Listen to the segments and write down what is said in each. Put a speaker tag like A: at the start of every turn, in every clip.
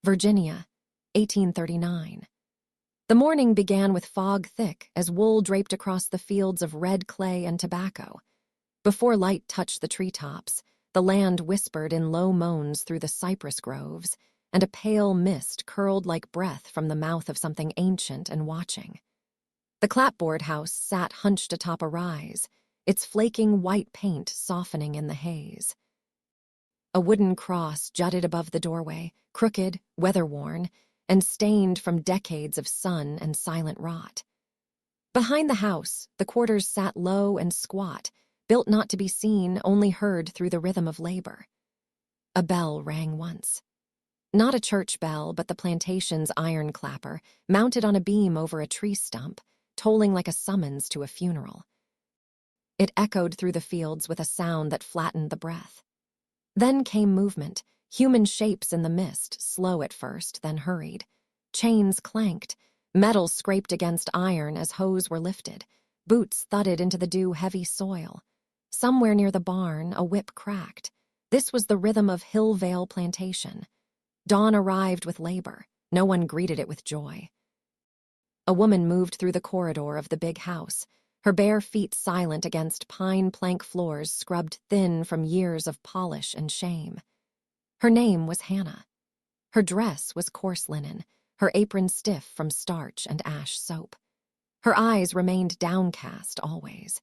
A: Virginia, 1839. The morning began with fog thick as wool draped across the fields of red clay and tobacco. Before light touched the treetops, the land whispered in low moans through the cypress groves, and a pale mist curled like breath from the mouth of something ancient and watching. The clapboard house sat hunched atop a rise, its flaking white paint softening in the haze. A wooden cross jutted above the doorway, crooked, weather-worn, and stained from decades of sun and silent rot. Behind the house, the quarters sat low and squat, built not to be seen, only heard through the rhythm of labor. A bell rang once. Not a church bell, but the plantation's iron clapper, mounted on a beam over a tree stump, tolling like a summons to a funeral. It echoed through the fields with a sound that flattened the breath. Then came movement, human shapes in the mist, slow at first, then hurried. Chains clanked, metal scraped against iron as hose were lifted, boots thudded into the dew-heavy soil. Somewhere near the barn, a whip cracked. This was the rhythm of Hill Vale Plantation. Dawn arrived with labor. No one greeted it with joy. A woman moved through the corridor of the big house, her bare feet silent against pine plank floors scrubbed thin from years of polish and shame. Her name was Hannah. Her dress was coarse linen, her apron stiff from starch and ash soap. Her eyes remained downcast always.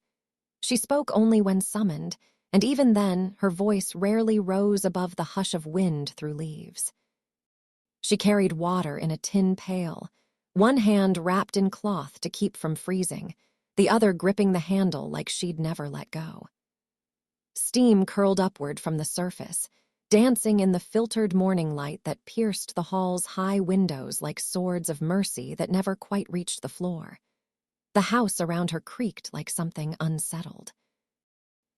A: She spoke only when summoned, and even then her voice rarely rose above the hush of wind through leaves. She carried water in a tin pail, one hand wrapped in cloth to keep from freezing, the other gripping the handle like she'd never let go. Steam curled upward from the surface, dancing in the filtered morning light that pierced the hall's high windows like swords of mercy that never quite reached the floor. The house around her creaked like something unsettled.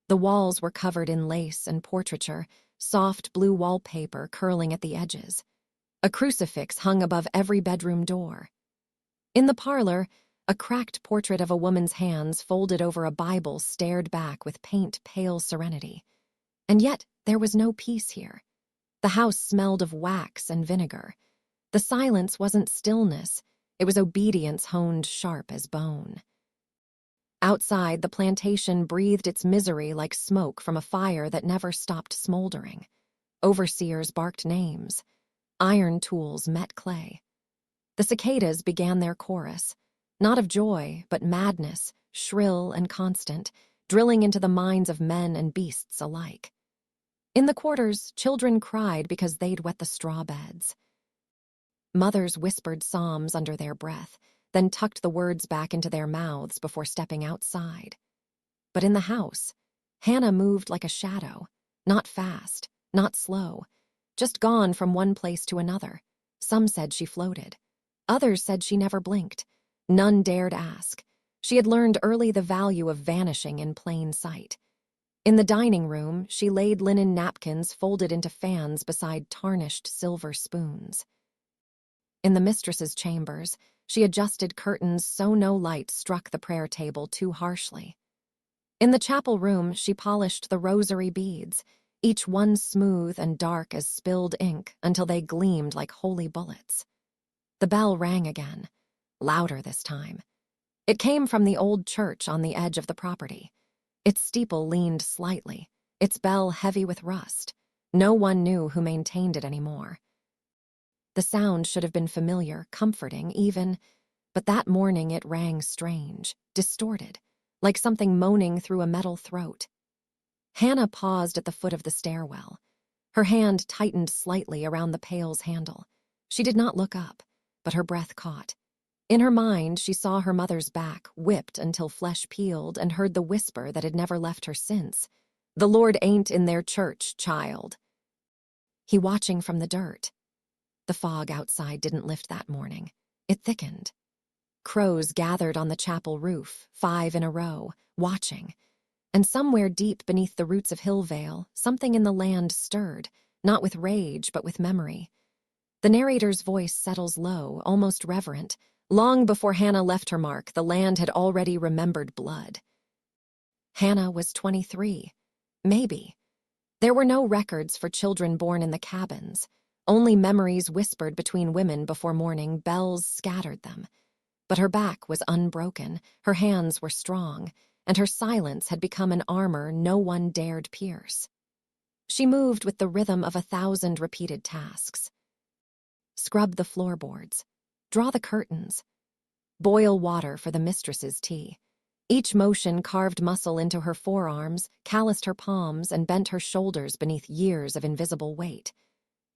A: The walls were covered in lace and portraiture, soft blue wallpaper curling at the edges. A crucifix hung above every bedroom door. In the parlor, a cracked portrait of a woman's hands folded over a Bible stared back with paint-pale serenity. And yet there was no peace here. The house smelled of wax and vinegar. The silence wasn't stillness, it was obedience honed sharp as bone. Outside, the plantation breathed its misery like smoke from a fire that never stopped smoldering. Overseers barked names. Iron tools met clay. The cicadas began their chorus, not of joy, but madness, shrill and constant, drilling into the minds of men and beasts alike. In the quarters, children cried because they'd wet the straw beds. Mothers whispered psalms under their breath, then tucked the words back into their mouths before stepping outside. But in the house, Hannah moved like a shadow, not fast, not slow, just gone from one place to another. Some said she floated. Others said she never blinked. None dared ask. She had learned early the value of vanishing in plain sight. In the dining room, she laid linen napkins folded into fans beside tarnished silver spoons. In the mistress's chambers, she adjusted curtains so no light struck the prayer table too harshly. In the chapel room, she polished the rosary beads, each one smooth and dark as spilled ink until they gleamed like holy bullets. The bell rang again, louder this time. It came from the old church on the edge of the property. Its steeple leaned slightly, its bell heavy with rust. No one knew who maintained it anymore. The sound should have been familiar, comforting even, but that morning it rang strange, distorted, like something moaning through a metal throat. Hannah paused at the foot of the stairwell. Her hand tightened slightly around the pail's handle. She did not look up, but her breath caught. In her mind, she saw her mother's back, whipped until flesh peeled, and heard the whisper that had never left her since. "The Lord ain't in their church, child." He watching from the dirt. The fog outside didn't lift that morning. It thickened. Crows gathered on the chapel roof, 5 in a row, watching. And somewhere deep beneath the roots of Hill Vale, something in the land stirred, not with rage, but with memory. The narrator's voice settles low, almost reverent. Long before Hannah left her mark, the land had already remembered blood. Hannah was 23. Maybe. There were no records for children born in the cabins. Only memories whispered between women before morning, bells scattered them. But her back was unbroken, her hands were strong, and her silence had become an armor no one dared pierce. She moved with the rhythm of 1,000 repeated tasks. Scrub the floorboards. Draw the curtains. Boil water for the mistress's tea. Each motion carved muscle into her forearms, calloused her palms, and bent her shoulders beneath years of invisible weight.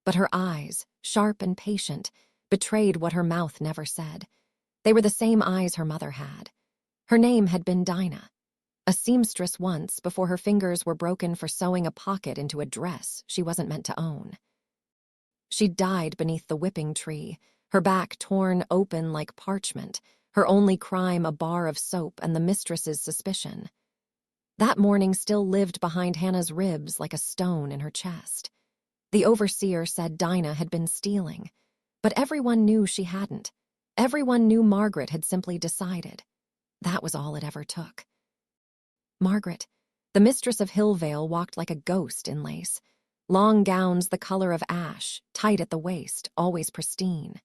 A: But her eyes, sharp and patient, betrayed what her mouth never said. They were the same eyes her mother had. Her name had been Dinah, a seamstress once before her fingers were broken for sewing a pocket into a dress she wasn't meant to own. She died beneath the whipping tree, her back torn open like parchment, her only crime a bar of soap and the mistress's suspicion. That morning still lived behind Hannah's ribs like a stone in her chest. The overseer said Dinah had been stealing, but everyone knew she hadn't. Everyone knew Margaret had simply decided. That was all it ever took. Margaret, the mistress of Hillvale, walked like a ghost in lace. Long gowns the color of ash, tight at the waist, always pristine.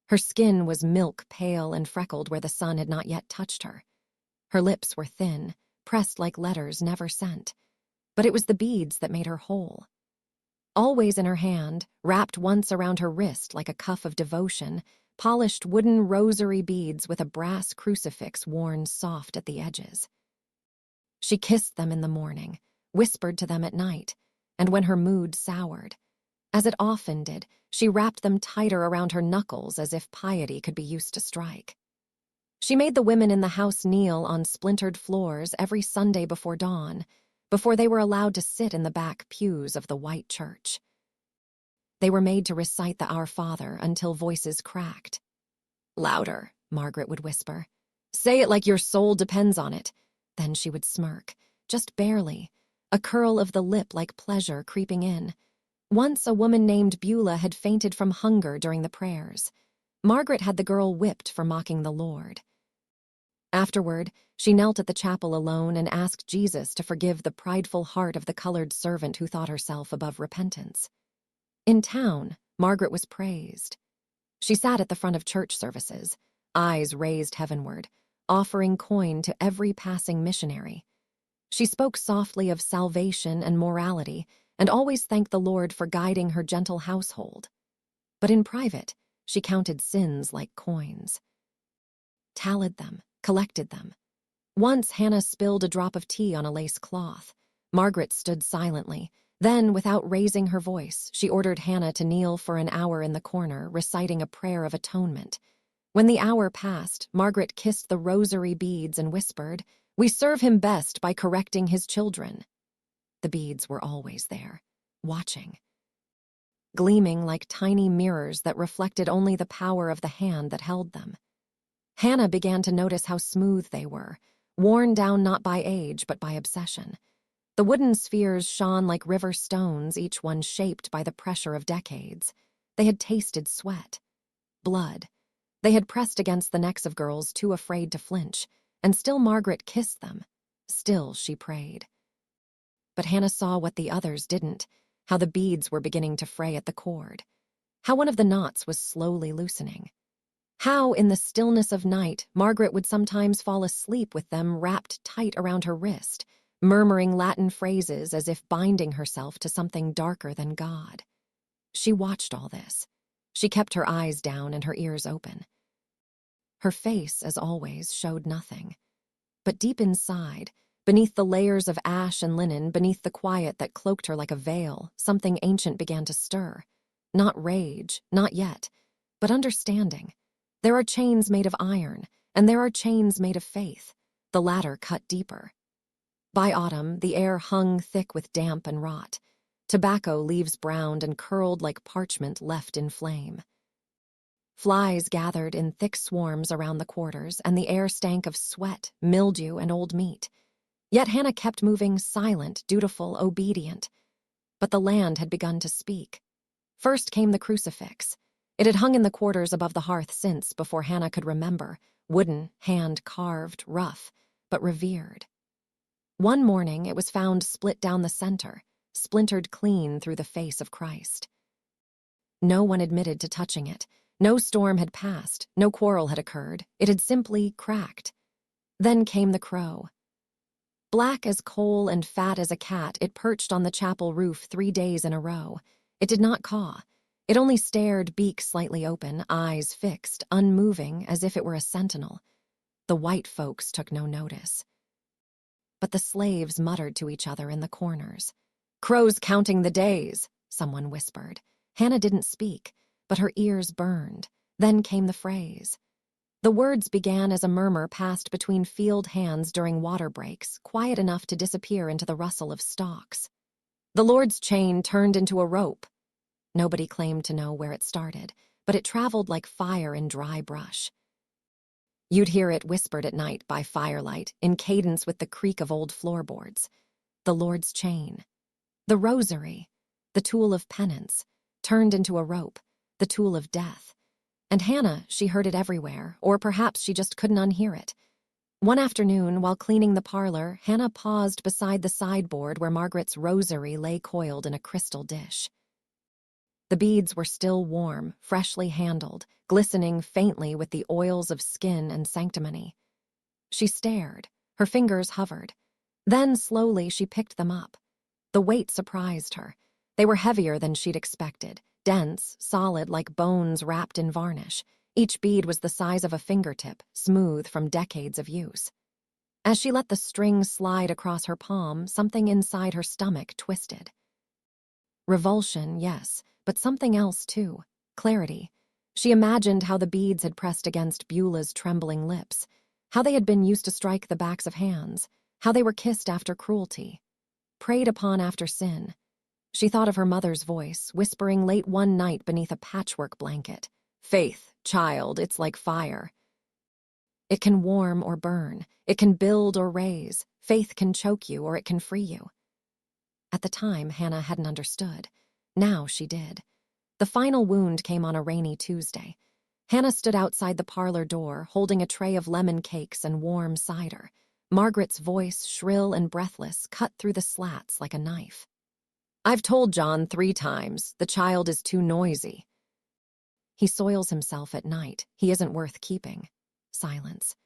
A: Her skin was milk pale and freckled where the sun had not yet touched her. Her lips were thin, pressed like letters never sent. But it was the beads that made her whole. Always in her hand, wrapped once around her wrist like a cuff of devotion, polished wooden rosary beads with a brass crucifix worn soft at the edges. She kissed them in the morning, whispered to them at night, and when her mood soured, as it often did, she wrapped them tighter around her knuckles as if piety could be used to strike. She made the women in the house kneel on splintered floors every Sunday before dawn, before they were allowed to sit in the back pews of the white church. They were made to recite the Our Father until voices cracked. "Louder," Margaret would whisper. "Say it like your soul depends on it." Then she would smirk, just barely, a curl of the lip like pleasure creeping in. Once a woman named Beulah had fainted from hunger during the prayers. Margaret had the girl whipped for mocking the Lord. Afterward, she knelt at the chapel alone and asked Jesus to forgive the prideful heart of the colored servant who thought herself above repentance. In town, Margaret was praised. She sat at the front of church services, eyes raised heavenward, offering coin to every passing missionary. She spoke softly of salvation and morality, and always thanked the Lord for guiding her gentle household. But in private, she counted sins like coins. Tallied them, collected them. Once Hannah spilled a drop of tea on a lace cloth. Margaret stood silently. Then, without raising her voice, she ordered Hannah to kneel for an hour in the corner, reciting a prayer of atonement. When the hour passed, Margaret kissed the rosary beads and whispered, "We serve him best by correcting his children." The beads were always there, watching, gleaming like tiny mirrors that reflected only the power of the hand that held them. Hannah began to notice how smooth they were, worn down not by age but by obsession. The wooden spheres shone like river stones, each one shaped by the pressure of decades. They had tasted sweat, blood. They had pressed against the necks of girls too afraid to flinch, and still Margaret kissed them. Still she prayed. But Hannah saw what the others didn't, how the beads were beginning to fray at the cord, how one of the knots was slowly loosening, how in the stillness of night Margaret would sometimes fall asleep with them wrapped tight around her wrist, murmuring Latin phrases as if binding herself to something darker than God. She watched all this. She kept her eyes down and her ears open. Her face, as always, showed nothing. But deep inside, beneath the layers of ash and linen, beneath the quiet that cloaked her like a veil, something ancient began to stir. Not rage, not yet, but understanding. There are chains made of iron, and there are chains made of faith, the latter cut deeper. By autumn, the air hung thick with damp and rot. Tobacco leaves browned and curled like parchment left in flame. Flies gathered in thick swarms around the quarters, and the air stank of sweat, mildew, and old meat. Yet Hannah kept moving, silent, dutiful, obedient. But the land had begun to speak. First came the crucifix. It had hung in the quarters above the hearth since before Hannah could remember, wooden, hand-carved, rough, but revered. One morning it was found split down the center, splintered clean through the face of Christ. No one admitted to touching it. No storm had passed, no quarrel had occurred. It had simply cracked. Then came the crow. Black as coal and fat as a cat, it perched on the chapel roof 3 days in a row. It did not caw. It only stared, beak slightly open, eyes fixed, unmoving, as if it were a sentinel. The white folks took no notice. But the slaves muttered to each other in the corners. "Crow's counting the days," someone whispered. Hannah didn't speak, but her ears burned. Then came the phrase. The words began as a murmur passed between field hands during water breaks, quiet enough to disappear into the rustle of stalks. The Lord's chain turned into a rope. Nobody claimed to know where it started, but it traveled like fire in dry brush. You'd hear it whispered at night by firelight, in cadence with the creak of old floorboards. The Lord's chain. The Rosary, the tool of penance, turned into a rope, the tool of death. And Hannah, she heard it everywhere, or perhaps she just couldn't unhear it. One afternoon, while cleaning the parlor, Hannah paused beside the sideboard where Margaret's rosary lay coiled in a crystal dish. The beads were still warm, freshly handled, glistening faintly with the oils of skin and sanctimony. She stared, her fingers hovered. Then, slowly, she picked them up. The weight surprised her. They were heavier than she'd expected, dense, solid like bones wrapped in varnish. Each bead was the size of a fingertip, smooth from decades of use. As she let the string slide across her palm, something inside her stomach twisted. Revulsion, yes, but something else too. Clarity. She imagined how the beads had pressed against Beulah's trembling lips, how they had been used to strike the backs of hands, how they were kissed after cruelty, preyed upon after sin. She thought of her mother's voice, whispering late one night beneath a patchwork blanket. "Faith, child, it's like fire. It can warm or burn. It can build or raise. Faith can choke you or it can free you." At the time, Hannah hadn't understood. Now she did. The final wound came on a rainy Tuesday. Hannah stood outside the parlor door, holding a tray of lemon cakes and warm cider. Margaret's voice, shrill and breathless, cut through the slats like a knife. "I've told John 3 times. The child is too noisy. He soils himself at night. He isn't worth keeping." Silence.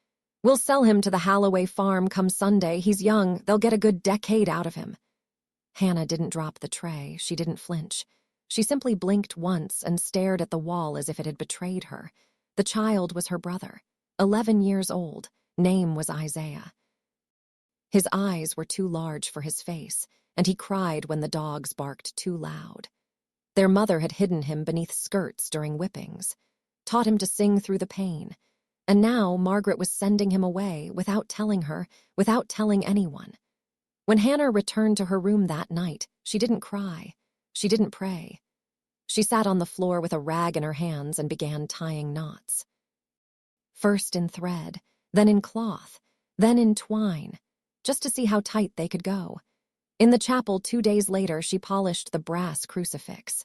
A: "We'll sell him to the Halloway farm come Sunday. He's young. They'll get a good decade out of him." Hannah didn't drop the tray. She didn't flinch. She simply blinked once and stared at the wall as if it had betrayed her. The child was her brother, 11 years old. Name was Isaiah. His eyes were too large for his face, and he cried when the dogs barked too loud. Their mother had hidden him beneath skirts during whippings, taught him to sing through the pain, and now Margaret was sending him away without telling her, without telling anyone. When Hannah returned to her room that night, she didn't cry. She didn't pray. She sat on the floor with a rag in her hands and began tying knots. First in thread, then in cloth, then in twine, just to see how tight they could go. In the chapel 2 days later, she polished the brass crucifix.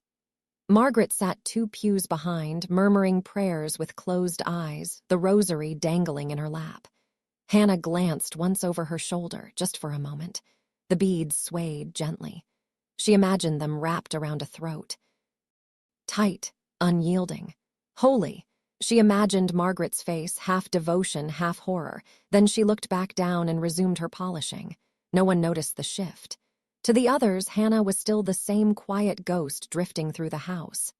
A: Margaret sat 2 pews behind, murmuring prayers with closed eyes, the rosary dangling in her lap. Hannah glanced once over her shoulder, just for a moment. The beads swayed gently. She imagined them wrapped around a throat. Tight, unyielding, holy. She imagined Margaret's face, half devotion, half horror. Then she looked back down and resumed her polishing. No one noticed the shift. To the others, Hannah was still the same quiet ghost drifting through the house.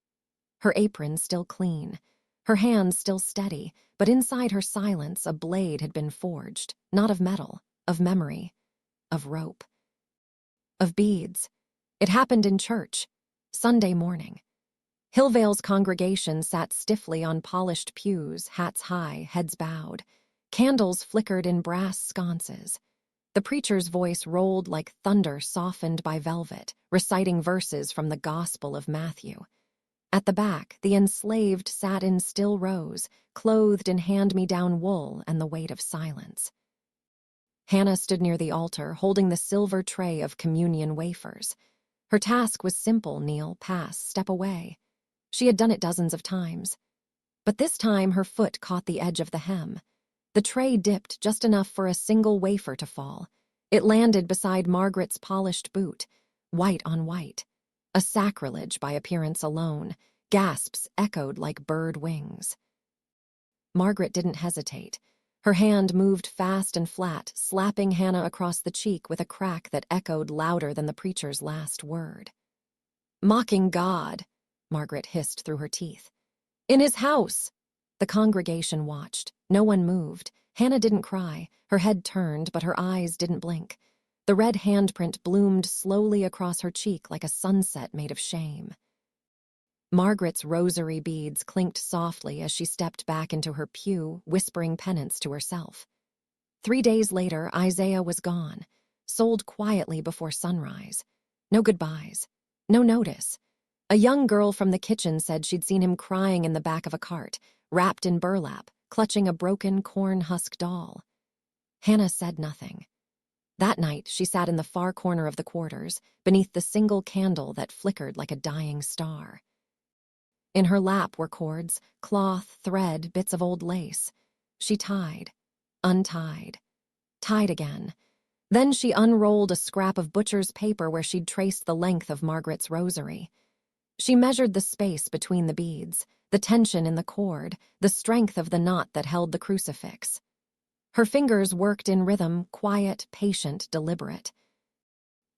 A: Her apron still clean, her hands still steady, but inside her silence a blade had been forged, not of metal, of memory, of rope, of beads. It happened in church, Sunday morning. Hillvale's congregation sat stiffly on polished pews, hats high, heads bowed. Candles flickered in brass sconces. The preacher's voice rolled like thunder softened by velvet, reciting verses from the Gospel of Matthew. At the back, the enslaved sat in still rows, clothed in hand-me-down wool and the weight of silence. Hannah stood near the altar, holding the silver tray of communion wafers. Her task was simple: kneel, pass, step away. She had done it dozens of times. But this time her foot caught the edge of the hem. The tray dipped just enough for a single wafer to fall. It landed beside Margaret's polished boot, white on white. A sacrilege by appearance alone, Gasps echoed like bird wings. Margaret didn't hesitate. Her hand moved fast and flat, slapping Hannah across the cheek with a crack that echoed louder than the preacher's last word. "Mocking God," Margaret hissed through her teeth. "In his house!" The congregation watched. No one moved. Hannah didn't cry. Her head turned, but her eyes didn't blink. The red handprint bloomed slowly across her cheek like a sunset made of shame. Margaret's rosary beads clinked softly as she stepped back into her pew, whispering penance to herself. 3 days later, Isaiah was gone, sold quietly before sunrise. No goodbyes. No notice. A young girl from the kitchen said she'd seen him crying in the back of a cart, wrapped in burlap, clutching a broken corn husk doll. Hannah said nothing. That night, she sat in the far corner of the quarters, beneath the single candle that flickered like a dying star. In her lap were cords, cloth, thread, bits of old lace. She tied, untied, tied again. Then she unrolled a scrap of butcher's paper where she'd traced the length of Margaret's rosary. She measured the space between the beads, the tension in the cord, the strength of the knot that held the crucifix. Her fingers worked in rhythm, quiet, patient, deliberate.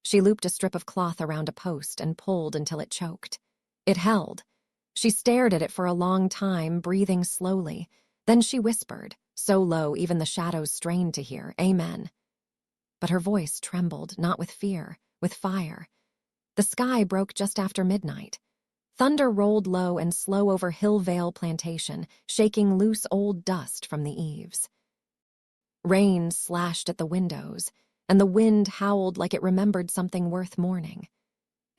A: She looped a strip of cloth around a post and pulled until it choked. It held. She stared at it for a long time, breathing slowly. Then she whispered, so low even the shadows strained to hear, "Amen." But her voice trembled, not with fear, with fire. The sky broke just after midnight. Thunder rolled low and slow over Hill Vale Plantation, shaking loose old dust from the eaves. Rain slashed at the windows, and the wind howled like it remembered something worth mourning.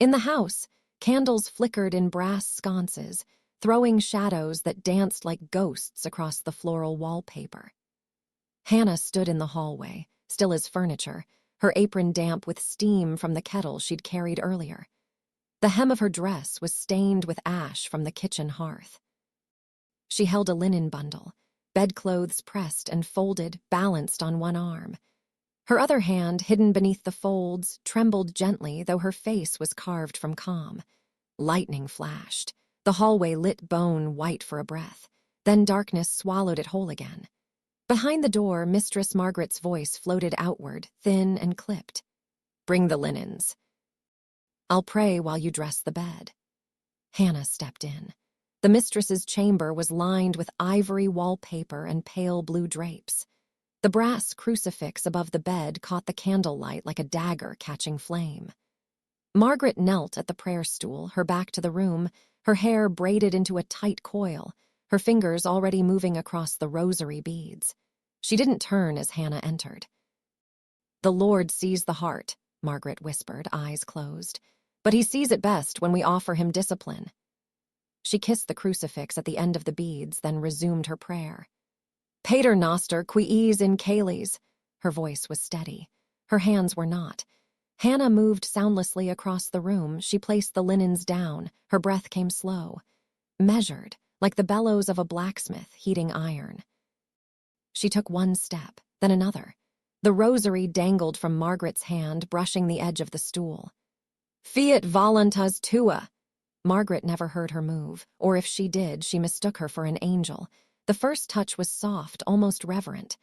A: In the house, candles flickered in brass sconces, throwing shadows that danced like ghosts across the floral wallpaper. Hannah stood in the hallway, still as furniture, her apron damp with steam from the kettle she'd carried earlier. The hem of her dress was stained with ash from the kitchen hearth. She held a linen bundle, bedclothes pressed and folded, balanced on one arm. Her other hand, hidden beneath the folds, trembled gently, though her face was carved from calm. Lightning flashed. The hallway lit bone white for a breath. Then darkness swallowed it whole again. Behind the door, Mistress Margaret's voice floated outward, thin and clipped. "Bring the linens. I'll pray while you dress the bed." Hannah stepped in. The mistress's chamber was lined with ivory wallpaper and pale blue drapes. The brass crucifix above the bed caught the candlelight like a dagger catching flame. Margaret knelt at the prayer stool, her back to the room, her hair braided into a tight coil, her fingers already moving across the rosary beads. She didn't turn as Hannah entered. "The Lord sees the heart," Margaret whispered, eyes closed. "But he sees it best when we offer him discipline." She kissed the crucifix at the end of the beads, then resumed her prayer. "Pater noster quies in caelis." Her voice was steady. Her hands were not. Hannah moved soundlessly across the room. She placed the linens down. Her breath came slow, measured, like the bellows of a blacksmith heating iron. She took one step, then another. The rosary dangled from Margaret's hand, brushing the edge of the stool. "Fiat voluntas tua." Margaret never heard her move, or if she did, she mistook her for an angel. The first touch was soft, almost reverent.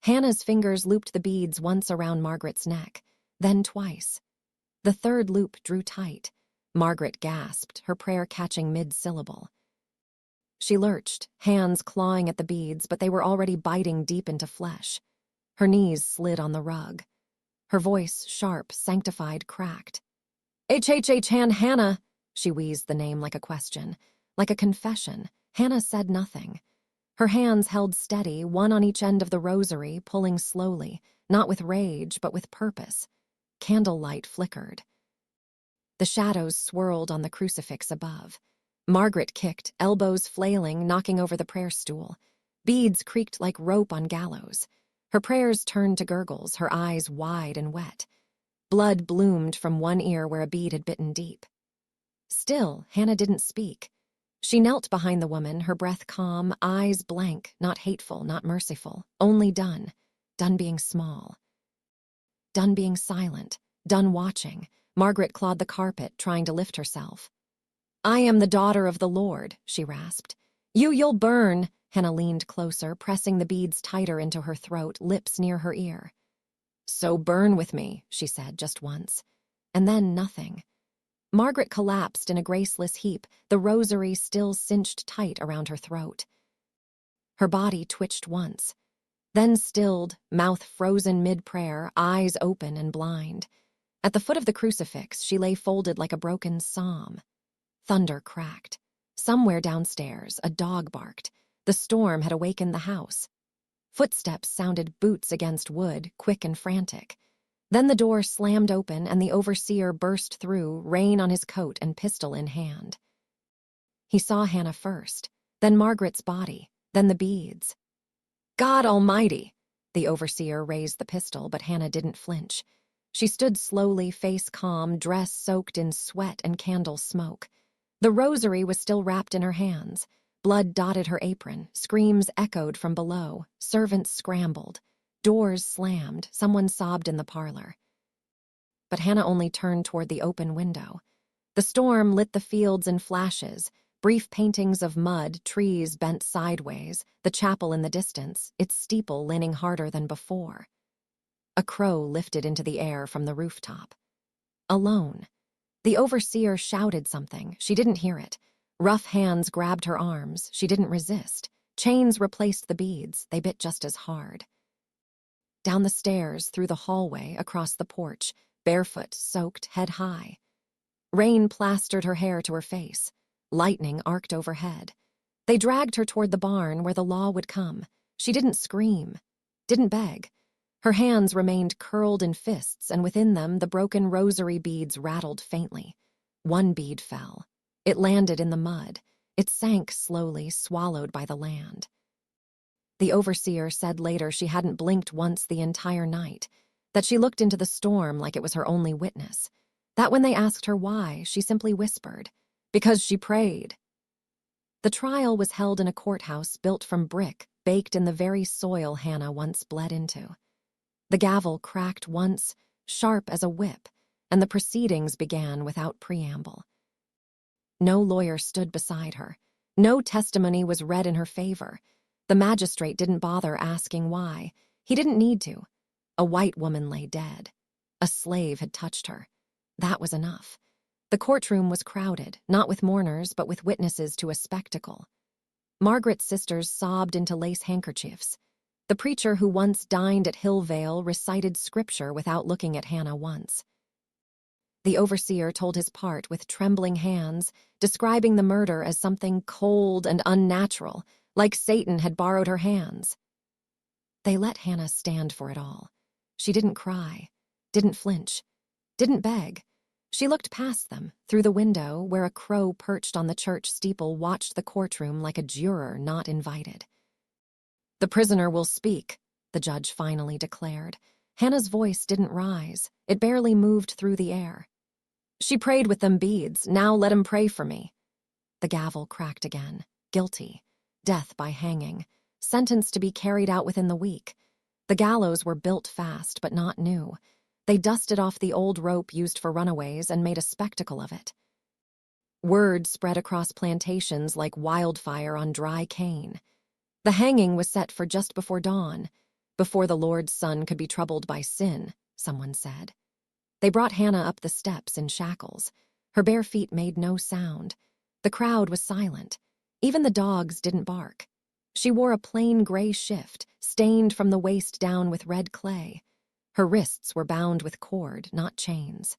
A: Hannah's fingers looped the beads once around Margaret's neck, then twice. The third loop drew tight. Margaret gasped, her prayer catching mid-syllable. She lurched, hands clawing at the beads, but they were already biting deep into flesh. Her knees slid on the rug. Her voice, sharp, sanctified, cracked. Hannah," she wheezed the name like a question, like a confession. Hannah said nothing. Her hands held steady, one on each end of the rosary, pulling slowly, not with rage, but with purpose. Candlelight flickered. The shadows swirled on the crucifix above. Margaret kicked, elbows flailing, knocking over the prayer stool. Beads creaked like rope on gallows. Her prayers turned to gurgles, her eyes wide and wet. Blood bloomed from one ear where a bead had bitten deep. Still, Hannah didn't speak. She knelt behind the woman, her breath calm, eyes blank, not hateful, not merciful, only done. Done being small. Done being silent. Done watching. Margaret clawed the carpet, trying to lift herself. "I am the daughter of the Lord," she rasped. You'll burn." Hannah leaned closer, pressing the beads tighter into her throat, lips near her ear. "So burn with me," she said just once. And then nothing. Margaret collapsed in a graceless heap, the rosary still cinched tight around her throat. Her body twitched once, then stilled, mouth frozen mid-prayer, eyes open and blind. At the foot of the crucifix, she lay folded like a broken psalm. Thunder cracked. Somewhere downstairs, a dog barked. The storm had awakened the house. Footsteps sounded boots against wood, quick and frantic. Then the door slammed open and the overseer burst through, rein on his coat and pistol in hand. He saw Hannah first, then Margaret's body, then the beads. "God Almighty!" The overseer raised the pistol, but Hannah didn't flinch. She stood slowly, face calm, dress soaked in sweat and candle smoke. The rosary was still wrapped in her hands. Blood dotted her apron, screams echoed from below, servants scrambled. Doors slammed, someone sobbed in the parlor. But Hannah only turned toward the open window. The storm lit the fields in flashes, brief paintings of mud, trees bent sideways, the chapel in the distance, its steeple leaning harder than before. A crow lifted into the air from the rooftop. Alone. The overseer shouted something. She didn't hear it. Rough hands grabbed her arms. She didn't resist. Chains replaced the beads. They bit just as hard. Down the stairs, through the hallway, across the porch, barefoot, soaked, head high. Rain plastered her hair to her face. Lightning arced overhead. They dragged her toward the barn where the law would come. She didn't scream, didn't beg. Her hands remained curled in fists, and within them the broken rosary beads rattled faintly. One bead fell. It landed in the mud. It sank slowly, swallowed by the land. The overseer said later she hadn't blinked once the entire night, that she looked into the storm like it was her only witness, that when they asked her why, she simply whispered, "Because she prayed." The trial was held in a courthouse built from brick, baked in the very soil Hannah once bled into. The gavel cracked once, sharp as a whip, and the proceedings began without preamble. No lawyer stood beside her. No testimony was read in her favor. The magistrate didn't bother asking why. He didn't need to. A white woman lay dead. A slave had touched her. That was enough. The courtroom was crowded, not with mourners, but with witnesses to a spectacle. Margaret's sisters sobbed into lace handkerchiefs. The preacher who once dined at Hillvale recited scripture without looking at Hannah once. The overseer told his part with trembling hands, describing the murder as something cold and unnatural, like Satan had borrowed her hands. They let Hannah stand for it all. She didn't cry, didn't flinch, didn't beg. She looked past them, through the window where a crow perched on the church steeple watched the courtroom like a juror not invited. "The prisoner will speak," the judge finally declared. Hannah's voice didn't rise. It barely moved through the air. "She prayed with them beads. Now let him pray for me." The gavel cracked again. Guilty. Death by hanging. Sentence to be carried out within the week. The gallows were built fast, but not new. They dusted off the old rope used for runaways and made a spectacle of it. Word spread across plantations like wildfire on dry cane. The hanging was set for just before dawn, before the Lord's Son could be troubled by sin, someone said. They brought Hannah up the steps in shackles. Her bare feet made no sound. The crowd was silent. Even the dogs didn't bark. She wore a plain gray shift, stained from the waist down with red clay. Her wrists were bound with cord, not chains.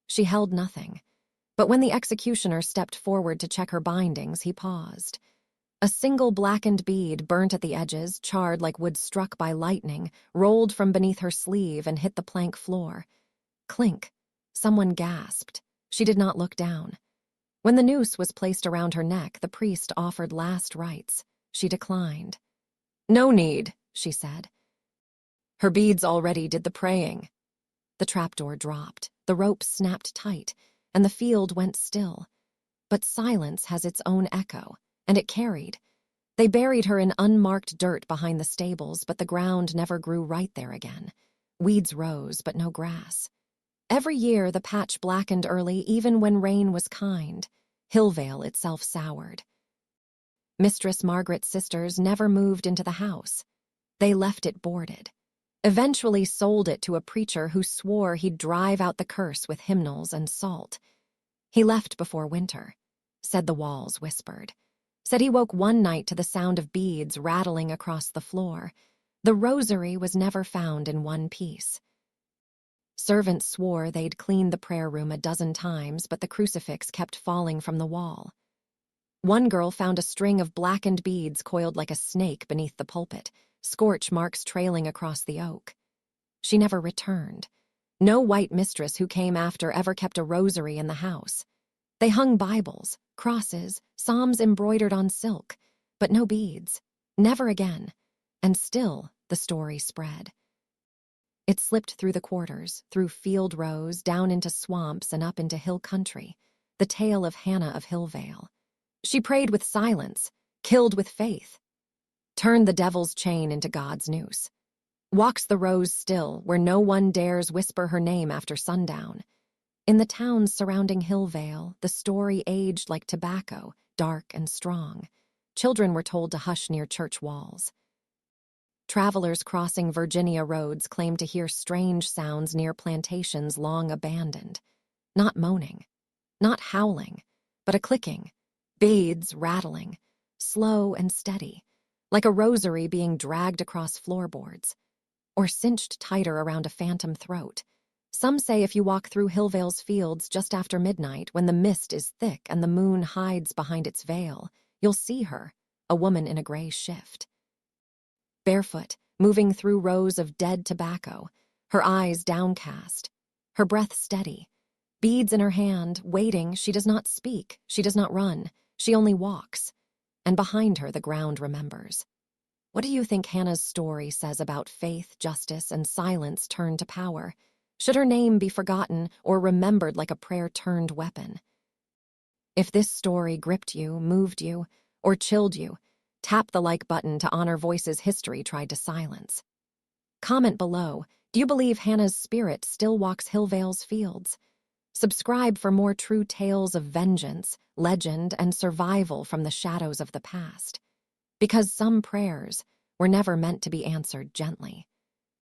A: She held nothing, but when the executioner stepped forward to check her bindings, he paused. A single blackened bead, burnt at the edges, charred like wood struck by lightning, rolled from beneath her sleeve and hit the plank floor. Clink. Someone gasped. She did not look down. When the noose was placed around her neck, the priest offered last rites. She declined. "No need," she said. "Her beads already did the praying." The trapdoor dropped, the rope snapped tight, and the field went still. But silence has its own echo, and it carried. They buried her in unmarked dirt behind the stables, but the ground never grew right there again. Weeds rose, but no grass. Every year the patch blackened early, even when rain was kind. Hillvale itself soured. Mistress Margaret's sisters never moved into the house. They left it boarded. Eventually sold it to a preacher who swore he'd drive out the curse with hymnals and salt. He left before winter, said the walls whispered. Said he woke one night to the sound of beads rattling across the floor. The rosary was never found in one piece. Servants swore they'd cleaned the prayer room a dozen times, but the crucifix kept falling from the wall. One girl found a string of blackened beads coiled like a snake beneath the pulpit, scorch marks trailing across the oak. She never returned. No white mistress who came after ever kept a rosary in the house. They hung Bibles, crosses, psalms embroidered on silk, but no beads. Never again. And still the story spread. It slipped through the quarters, through field rows, down into swamps and up into hill country. The tale of Hannah of Hillvale. She prayed with silence, killed with faith. Turned the devil's chain into God's noose. Walks the rows still, where no one dares whisper her name after sundown. In the towns surrounding Hillvale, the story aged like tobacco, dark and strong. Children were told to hush near church walls. Travelers crossing Virginia roads claimed to hear strange sounds near plantations long abandoned. Not moaning, not howling, but a clicking, beads rattling, slow and steady, like a rosary being dragged across floorboards, or cinched tighter around a phantom throat. Some say if you walk through Hillvale's fields just after midnight, when the mist is thick and the moon hides behind its veil, you'll see her, a woman in a gray shift. Barefoot, moving through rows of dead tobacco, her eyes downcast, her breath steady, beads in her hand, waiting. She does not speak, she does not run, she only walks, and behind her the ground remembers. What do you think Hannah's story says about faith, justice, and silence turned to power? Should her name be forgotten or remembered like a prayer-turned weapon? If this story gripped you, moved you, or chilled you, tap the like button to honor voices history tried to silence. Comment below, do you believe Hannah's spirit still walks Hillvale's fields? Subscribe for more true tales of vengeance, legend, and survival from the shadows of the past. Because some prayers were never meant to be answered gently.